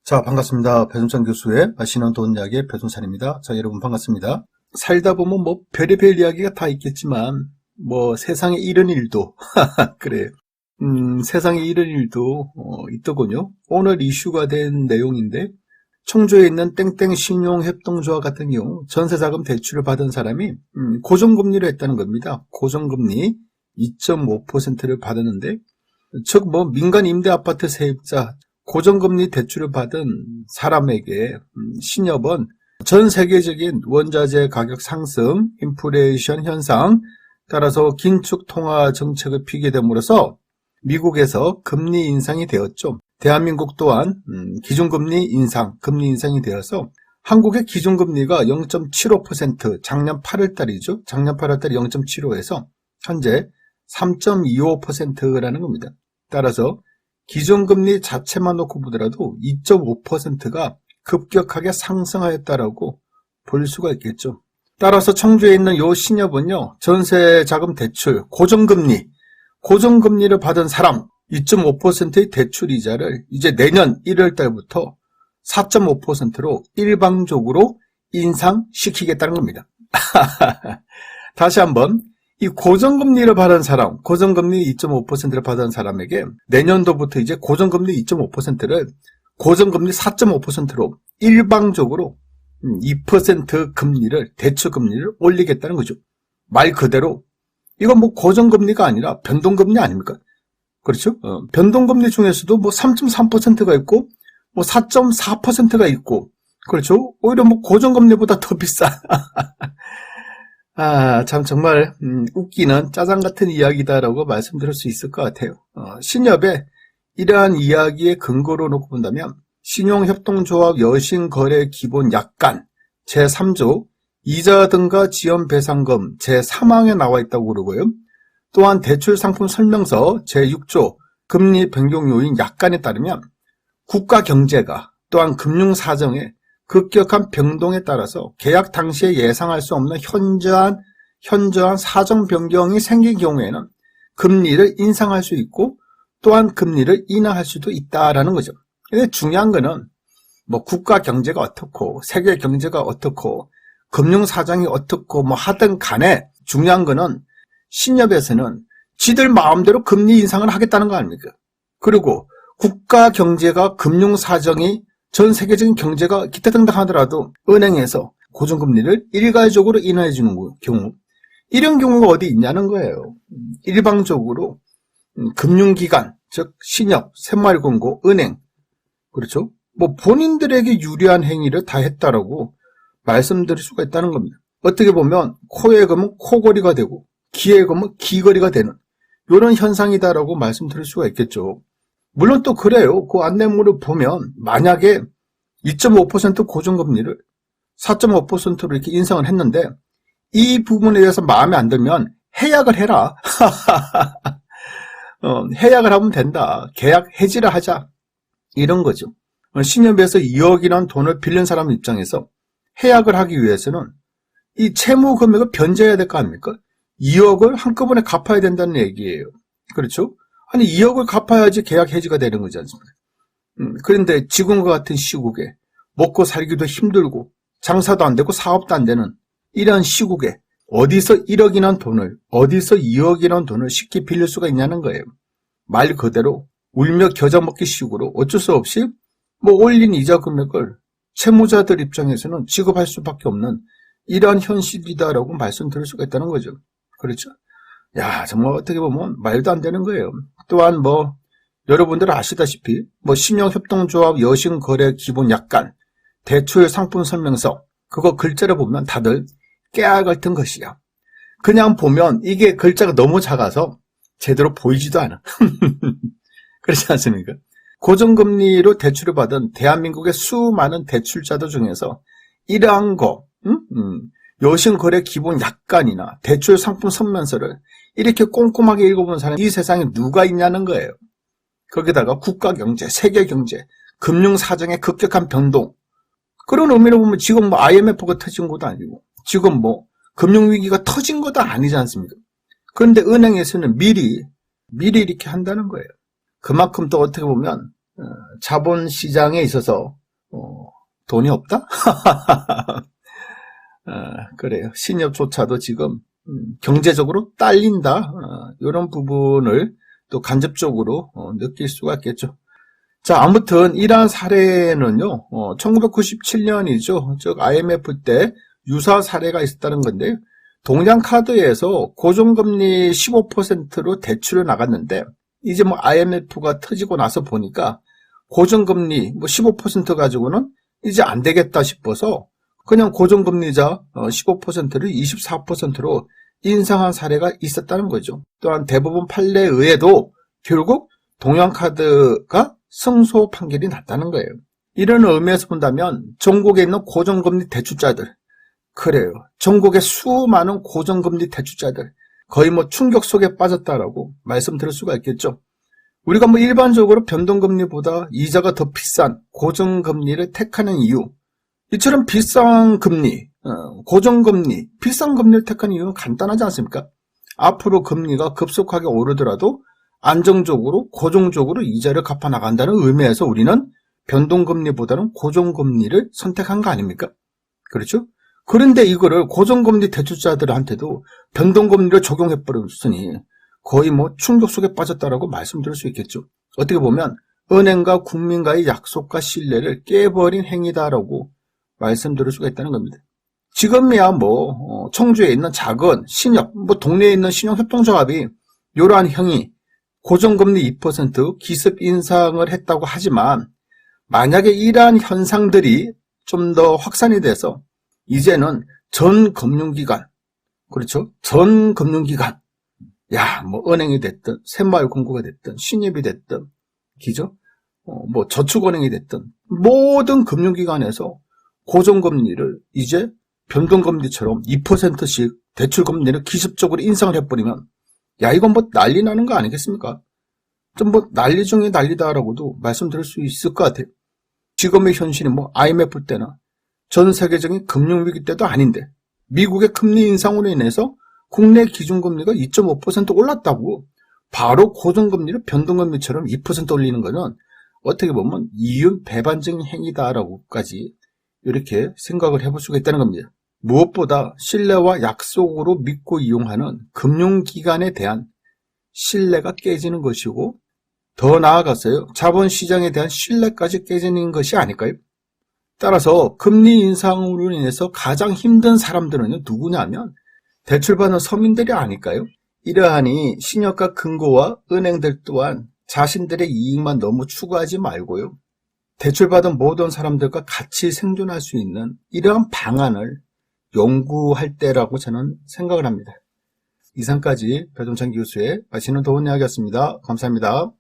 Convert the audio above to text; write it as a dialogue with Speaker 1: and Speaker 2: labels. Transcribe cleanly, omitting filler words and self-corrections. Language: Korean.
Speaker 1: 자, 반갑습니다. 배순찬 교수의 맛있는 돈 이야기의 배순찬입니다. 자, 여러분 반갑습니다. 살다 보면 뭐 별의별 이야기가 다 있겠지만 뭐 세상에 이런 일도 그래요. 세상에 이런 일도 있더군요. 오늘 이슈가 된 내용인데 청주에 있는 땡땡 신용협동조합 같은 경우 전세자금 대출을 받은 사람이 고정금리로 했다는 겁니다. 고정금리 2.5%를 받았는데 즉 뭐 민간 임대아파트 세입자 고정금리 대출을 받은 사람에게 신협은 전 세계적인 원자재 가격 상승, 인플레이션 현상, 따라서 긴축 통화 정책을 피게 됨으로써 미국에서 금리 인상이 되었죠. 대한민국 또한 기준금리 인상, 금리 인상이 되어서 한국의 기준금리가 0.75%, 작년 8월달이죠. 작년 8월달 0.75에서 현재 3.25%라는 겁니다. 따라서 기존금리 자체만 놓고 보더라도 2.5%가 급격하게 상승하였다라고 볼 수가 있겠죠. 따라서 청주에 있는 요 신협은요, 전세자금 대출, 고정금리를 받은 사람 2.5%의 대출 이자를 이제 내년 1월 달부터 4.5%로 일방적으로 인상시키겠다는 겁니다. 다시 한번. 이 고정금리를 받은 사람, 고정금리 2.5%를 받은 사람에게 내년도부터 이제 고정금리 2.5%를 고정금리 4.5%로 일방적으로 2% 금리를, 대출금리를 올리겠다는 거죠. 말 그대로 이건 뭐 고정금리가 아니라 변동금리 아닙니까? 그렇죠? 변동금리 중에서도 뭐 3.3%가 있고 뭐 4.4%가 있고 그렇죠? 오히려 뭐 고정금리보다 더 비싸. 참 정말 웃기는 짜장 같은 이야기다라고 말씀드릴 수 있을 것 같아요. 신협의 이러한 이야기의 근거로 놓고 본다면 신용협동조합 여신거래 기본 약관 제3조 이자 등가 지연배상금 제3항에 나와 있다고 그러고요. 또한 대출상품 설명서 제6조 금리 변경 요인 약관에 따르면 국가 경제가 또한 금융사정에 급격한 변동에 따라서 계약 당시에 예상할 수 없는 현저한 사정 변경이 생긴 경우에는 금리를 인상할 수 있고 또한 금리를 인하할 수도 있다라는 거죠. 근데 중요한 거는 뭐 국가 경제가 어떻고 세계 경제가 어떻고 금융 사정이 어떻고 뭐 하든 간에 중요한 거는 신협에서는 지들 마음대로 금리 인상을 하겠다는 거 아닙니까? 그리고 국가 경제가 금융 사정이 전 세계적인 경제가 기타등등 하더라도 은행에서 고정금리를 일괄적으로 인하해 주는 경우 이런 경우가 어디 있냐는 거예요. 일방적으로 금융기관 즉 신협, 새마을금고, 은행 그렇죠? 뭐 본인들에게 유리한 행위를 다 했다라고 말씀드릴 수가 있다는 겁니다. 어떻게 보면 코에 검은 코걸이가 되고 귀에 검은 귀걸이가 되는 이런 현상이다라고 말씀드릴 수가 있겠죠. 물론 또 그래요. 그 안내문을 보면 만약에 2.5% 고정금리를 4.5%로 이렇게 인상을 했는데 이 부분에 대해서 마음에 안 들면 해약을 해라. 해약을 하면 된다. 계약 해지를 하자. 이런 거죠. 신협에서 2억이라는 돈을 빌린 사람 입장에서 해약을 하기 위해서는 이 채무 금액을 변제해야 될 거 아닙니까? 2억을 한꺼번에 갚아야 된다는 얘기예요. 그렇죠? 아니 2억을 갚아야지 계약 해지가 되는 거지 않습니까? 그런데 지금과 같은 시국에 먹고 살기도 힘들고 장사도 안 되고 사업도 안 되는 이런 시국에 어디서 1억이란 돈을 어디서 2억이란 돈을 쉽게 빌릴 수가 있냐는 거예요. 말 그대로 울며 겨자 먹기 식으로 어쩔 수 없이 뭐 올린 이자 금액을 채무자들 입장에서는 지급할 수밖에 없는 이러한 현실이다라고 말씀드릴 수가 있다는 거죠. 그렇죠? 야, 정말 어떻게 보면 말도 안 되는 거예요. 또한 뭐 여러분들 아시다시피 뭐 신용협동조합 여신거래 기본 약관, 대출 상품 설명서 그거 글자를 보면 다들 깨알 같은 것이야. 그냥 보면 이게 글자가 너무 작아서 제대로 보이지도 않아. 그렇지 않습니까? 고정금리로 대출을 받은 대한민국의 수많은 대출자들 중에서 이러한 거 여신거래 기본 약관이나 대출 상품 설명서를 이렇게 꼼꼼하게 읽어본 사람이 이 세상에 누가 있냐는 거예요. 거기다가 국가경제, 세계경제, 금융사정의 급격한 변동 그런 의미로 보면 지금 뭐 IMF가 터진 것도 아니고 지금 뭐 금융위기가 터진 것도 아니지 않습니까? 그런데 은행에서는 미리 이렇게 한다는 거예요. 그만큼 또 어떻게 보면 자본시장에 있어서 돈이 없다? 그래요. 신협조차도 지금 경제적으로 딸린다. 이런 부분을 또 간접적으로 느낄 수가 있겠죠. 자, 아무튼 이러한 사례는요, 1997년이죠. 즉 IMF 때 유사 사례가 있었다는 건데요. 동양카드에서 고정금리 15%로 대출을 나갔는데 이제 뭐 IMF가 터지고 나서 보니까 고정금리 15% 가지고는 이제 안 되겠다 싶어서 그냥 고정금리자 15%를 24%로 인상한 사례가 있었다는 거죠. 또한 대법원 판례에 의해도 결국 동양카드가 승소 판결이 났다는 거예요. 이런 의미에서 본다면 전국에 있는 고정금리 대출자들, 그래요. 전국의 수많은 고정금리 대출자들 거의 뭐 충격 속에 빠졌다라고 말씀드릴 수가 있겠죠. 우리가 뭐 일반적으로 변동금리보다 이자가 더 비싼 고정금리를 택하는 이유, 이처럼 비싼 금리, 고정금리, 비싼 금리를 택하는 이유는 간단하지 않습니까? 앞으로 금리가 급속하게 오르더라도 안정적으로 고정적으로 이자를 갚아 나간다는 의미에서 우리는 변동금리보다는 고정금리를 선택한 거 아닙니까? 그렇죠? 그런데 이거를 고정금리 대출자들한테도 변동금리를 적용해버렸으니 거의 뭐 충격 속에 빠졌다라고 말씀드릴 수 있겠죠. 어떻게 보면 은행과 국민과의 약속과 신뢰를 깨버린 행위다라고 말씀드릴 수가 있다는 겁니다. 지금이야 뭐 청주에 있는 작은 신협, 뭐 동네에 있는 신용협동조합이 이러한 행위, 고정금리 2% 기습 인상을 했다고 하지만 만약에 이러한 현상들이 좀 더 확산이 돼서 이제는 전 금융기관, 그렇죠? 전 금융기관, 뭐 은행이 됐든 새마을금고가 됐든 신협이 됐든 기죠? 뭐 저축은행이 됐든 모든 금융기관에서 고정금리를 이제 변동금리처럼 2%씩 대출금리를 기습적으로 인상을 해버리면 이건 뭐 난리 나는 거 아니겠습니까? 좀 뭐 난리 중에 난리다라고도 말씀드릴 수 있을 것 같아요. 지금의 현실이 뭐 IMF 때나 전 세계적인 금융위기 때도 아닌데 미국의 금리 인상으로 인해서 국내 기준금리가 2.5% 올랐다고 바로 고정금리를 변동금리처럼 2% 올리는 것은 어떻게 보면 이윤 배반적인 행위다라고까지 이렇게 생각을 해볼 수가 있다는 겁니다. 무엇보다 신뢰와 약속으로 믿고 이용하는 금융기관에 대한 신뢰가 깨지는 것이고 더 나아가서요, 자본시장에 대한 신뢰까지 깨지는 것이 아닐까요? 따라서 금리 인상으로 인해서 가장 힘든 사람들은 누구냐면 대출받는 서민들이 아닐까요? 이러하니 신협과 금고와 은행들 또한 자신들의 이익만 너무 추구하지 말고요, 대출받은 모든 사람들과 같이 생존할 수 있는 이러한 방안을 연구할 때라고 저는 생각을 합니다. 이상까지 배종찬 교수의 맛있는 도움 이야기였습니다. 감사합니다.